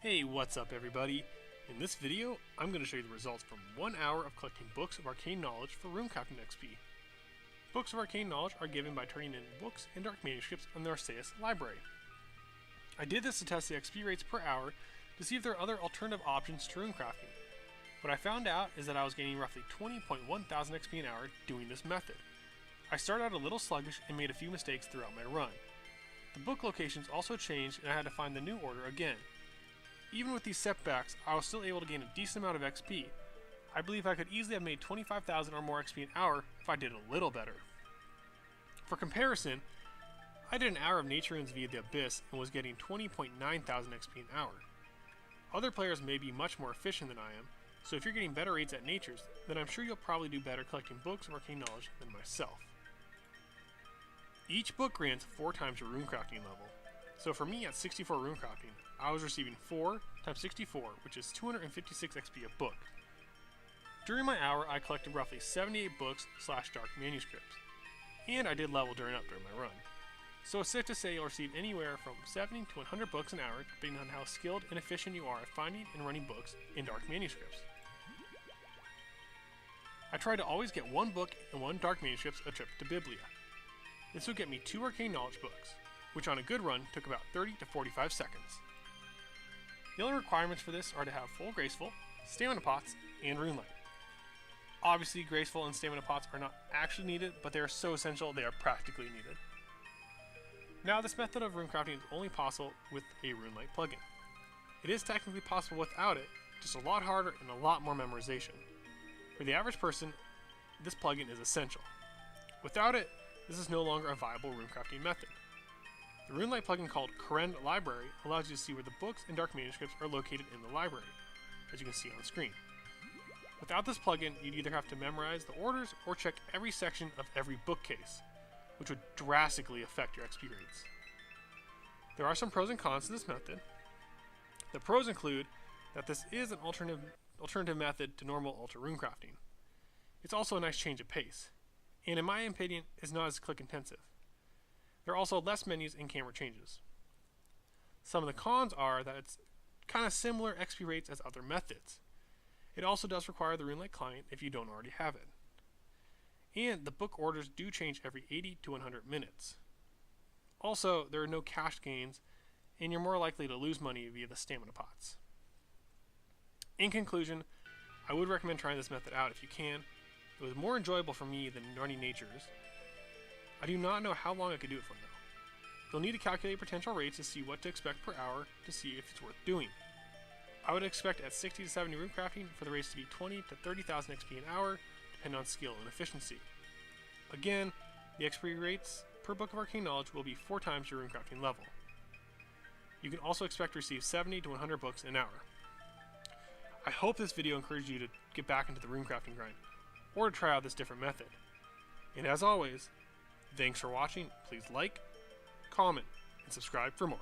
Hey, what's up everybody? In this video, I'm going to show you the results from 1 hour of collecting books of arcane knowledge for Runecrafting XP. Books of arcane knowledge are given by turning in books and dark manuscripts on the Arceuus library. I did this to test the XP rates per hour to see if there are other alternative options to Runecrafting. What I found out is that I was gaining roughly 20.1 thousand XP an hour doing this method. I started out a little sluggish and made a few mistakes throughout my run. The book locations also changed and I had to find the new order again. Even with these setbacks, I was still able to gain a decent amount of XP. I believe I could easily have made 25,000 or more XP an hour if I did a little better. For comparison, I did an hour of Nature Runes via the Abyss and was getting 20.9 thousand XP an hour. Other players may be much more efficient than I am, so if you're getting better rates at Natures, then I'm sure you'll probably do better collecting books of arcane knowledge than myself. Each book grants 4 times your runecrafting level. So for me at 64 runecrafting, I was receiving 4 times 64, which is 256 XP a book. During my hour, I collected roughly 78 books / dark manuscripts, and I did level during my run. So it's safe to say you'll receive anywhere from 70 to 100 books an hour, depending on how skilled and efficient you are at finding and running books in dark manuscripts. I tried to always get 1 book and 1 dark manuscripts a trip to Biblia. This would get me 2 arcane knowledge books, which on a good run took about 30 to 45 seconds. The only requirements for this are to have full graceful, stamina pots, and runelight. Obviously, graceful and stamina pots are not actually needed, but they are so essential they are practically needed. Now, this method of runecrafting is only possible with a runelight plugin. It is technically possible without it, just a lot harder and a lot more memorization. For the average person, this plugin is essential. Without it, this is no longer a viable runecrafting method. The runelight plugin called Current Library allows you to see where the books and dark manuscripts are located in the library, as you can see on screen. Without this plugin, you'd either have to memorize the orders or check every section of every bookcase, which would drastically affect your XP rates. There are some pros and cons to this method. The pros include that this is an alternative method to normal Ultra runecrafting. It's also a nice change of pace, and in my opinion, is not as click intensive. There are also less menus and camera changes. Some of the cons are that it's kind of similar XP rates as other methods. It also does require the runelight client if you don't already have it. And the book orders do change every 80 to 100 minutes. Also, there are no cash gains, and you're more likely to lose money via the stamina pots. In conclusion, I would recommend trying this method out if you can. It was more enjoyable for me than running Natures. I do not know how long I could do it for though. You'll need to calculate potential rates to see what to expect per hour to see if it's worth doing. I would expect at 60 to 70 runecrafting for the rates to be 20 to 30,000 XP an hour, depending on skill and efficiency. Again, the XP rates per book of arcane knowledge will be 4 times your runecrafting level. You can also expect to receive 70 to 100 books an hour. I hope this video encouraged you to get back into the runecrafting grind, or to try out this different method. And as always, thanks for watching. Please like, comment, and subscribe for more.